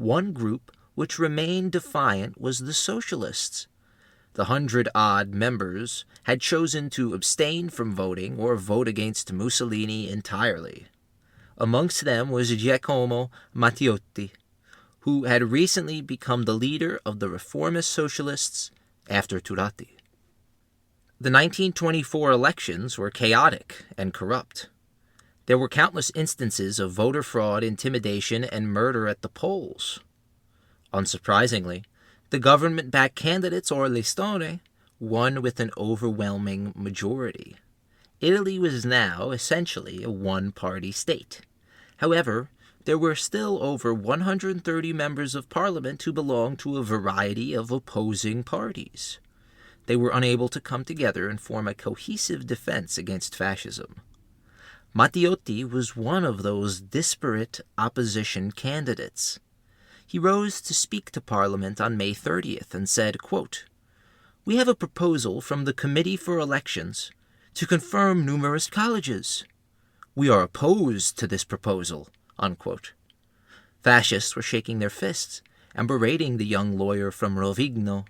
One group which remained defiant was the Socialists. The 100-odd members had chosen to abstain from voting or vote against Mussolini entirely. Amongst them was Giacomo Matteotti, who had recently become the leader of the reformist socialists after Turati. The 1924 elections were chaotic and corrupt. There were countless instances of voter fraud, intimidation, and murder at the polls. Unsurprisingly, the government-backed candidates, or listone, won with an overwhelming majority. Italy was now essentially a one-party state. However, there were still over 130 members of parliament who belonged to a variety of opposing parties. They were unable to come together and form a cohesive defense against fascism. Matteotti was one of those disparate opposition candidates. He rose to speak to Parliament on May 30th and said, quote, "We have a proposal from the Committee for Elections to confirm numerous colleges. We are opposed to this proposal," unquote. Fascists were shaking their fists and berating the young lawyer from Rovigno,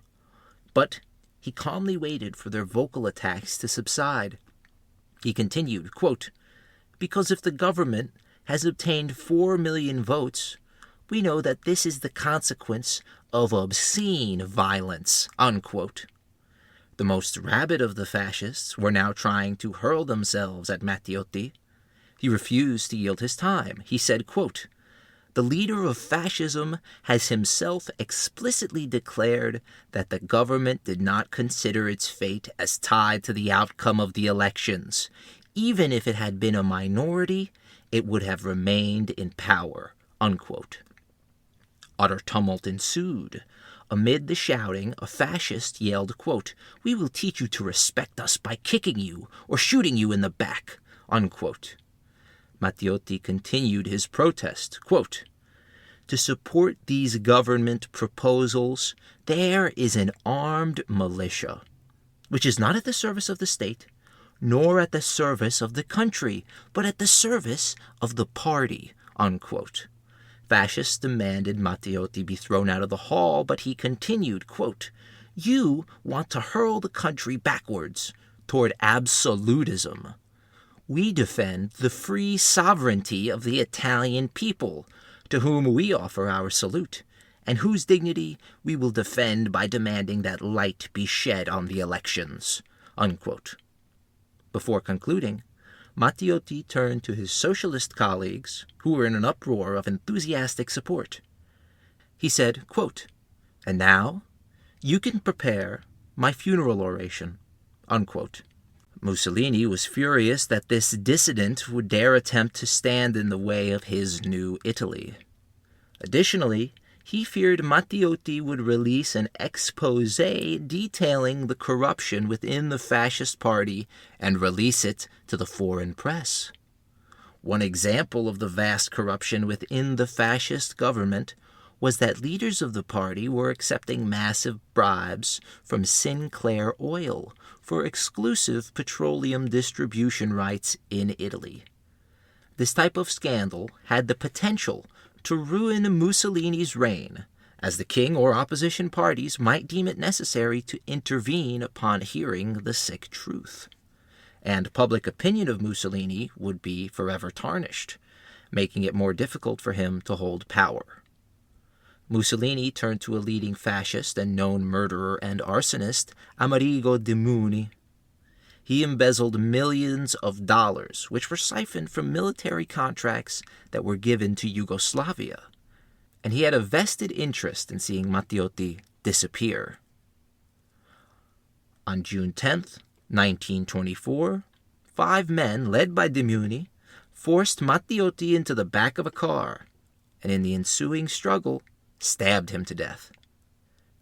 but he calmly waited for their vocal attacks to subside. He continued, quote, "Because if the government has obtained 4 million votes, we know that this is the consequence of obscene violence," unquote. The most rabid of the fascists were now trying to hurl themselves at Matteotti. He refused to yield his time. He said, quote, "The leader of fascism has himself explicitly declared that the government did not consider its fate as tied to the outcome of the elections. Even if it had been a minority, it would have remained in power," unquote. Utter tumult ensued. Amid the shouting, a fascist yelled, quote, "We will teach you to respect us by kicking you or shooting you in the back," unquote. Matteotti continued his protest, quote, "To support these government proposals, there is an armed militia, which is not at the service of the state, nor at the service of the country, but at the service of the party," unquote. Fascists demanded Matteotti be thrown out of the hall, but he continued, quote, "You want to hurl the country backwards toward absolutism. We defend the free sovereignty of the Italian people, to whom we offer our salute, and whose dignity we will defend by demanding that light be shed on the elections," unquote. Before concluding, Matteotti turned to his socialist colleagues, who were in an uproar of enthusiastic support. He said, quote, "And now, you can prepare my funeral oration," unquote. Mussolini was furious that this dissident would dare attempt to stand in the way of his new Italy. Additionally, he feared Matteotti would release an exposé detailing the corruption within the fascist party and release it to the foreign press. One example of the vast corruption within the fascist government was that leaders of the party were accepting massive bribes from Sinclair Oil for exclusive petroleum distribution rights in Italy. This type of scandal had the potential to ruin Mussolini's reign, as the king or opposition parties might deem it necessary to intervene upon hearing the sick truth. And public opinion of Mussolini would be forever tarnished, making it more difficult for him to hold power. Mussolini turned to a leading fascist and known murderer and arsonist, Amerigo de Muni. He embezzled millions of dollars, which were siphoned from military contracts that were given to Yugoslavia, and he had a vested interest in seeing Matteotti disappear. On June 10th, 1924, 5 men, led by de Muni, forced Matteotti into the back of a car, and in the ensuing struggle, stabbed him to death.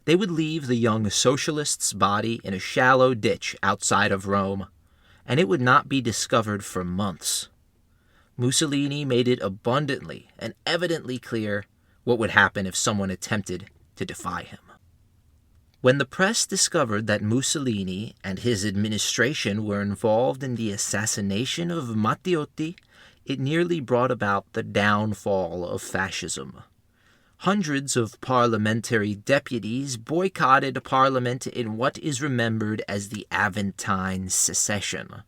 They would leave the young socialist's body in a shallow ditch outside of Rome, and it would not be discovered for months. Mussolini made it abundantly and evidently clear what would happen if someone attempted to defy him. When the press discovered that Mussolini and his administration were involved in the assassination of Matteotti, it nearly brought about the downfall of fascism. hundreds of parliamentary deputies boycotted Parliament in what is remembered as the Aventine Secession.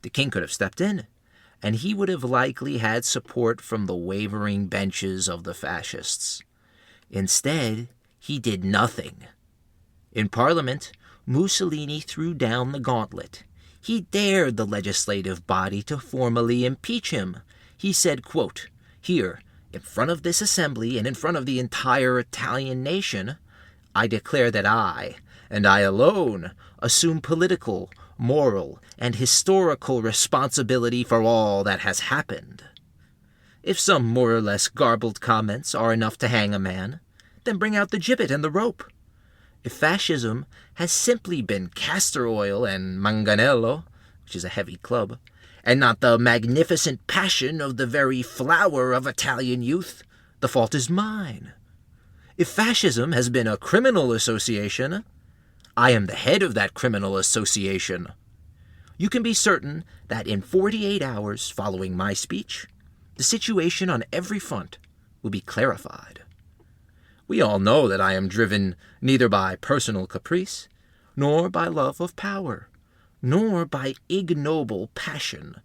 The king could have stepped in, and he would have likely had support from the wavering benches of the fascists. Instead, he did nothing. In Parliament, Mussolini threw down the gauntlet. He dared the legislative body to formally impeach him. He said, quote, "Here, in front of this assembly and in front of the entire Italian nation, I declare that I, and I alone, assume political, moral, and historical responsibility for all that has happened. If some more or less garbled comments are enough to hang a man, then bring out the gibbet and the rope. If fascism has simply been castor oil and manganello, which is a heavy club, and not the magnificent passion of the very flower of Italian youth, the fault is mine. If fascism has been a criminal association, I am the head of that criminal association. You can be certain that in 48 hours following my speech, the situation on every front will be clarified. We all know that I am driven neither by personal caprice, nor by love of power, nor by ignoble passion,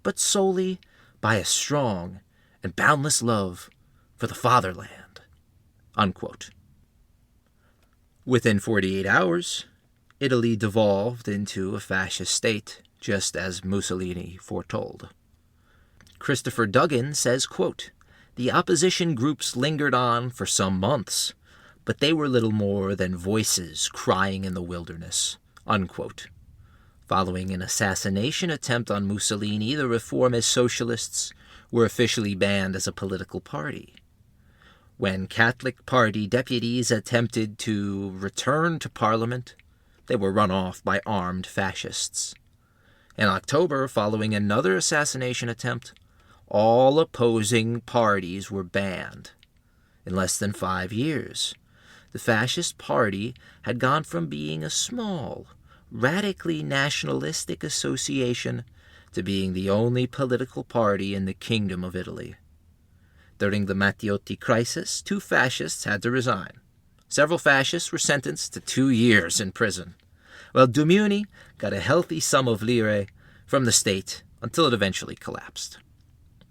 but solely by a strong and boundless love for the fatherland." Unquote. Within 48 hours, Italy devolved into a fascist state, just as Mussolini foretold. Christopher Duggan says, quote, "The opposition groups lingered on for some months, but they were little more than voices crying in the wilderness." Unquote. Following an assassination attempt on Mussolini, the reformist socialists were officially banned as a political party. When Catholic Party deputies attempted to return to Parliament, they were run off by armed fascists. In October, following another assassination attempt, all opposing parties were banned. In less than 5 years, the Fascist Party had gone from being a small, radically nationalistic association to being the only political party in the Kingdom of Italy. During the Matteotti crisis, 2 fascists had to resign. Several fascists were sentenced to 2 years in prison, while Dupuy got a healthy sum of lire from the state until it eventually collapsed.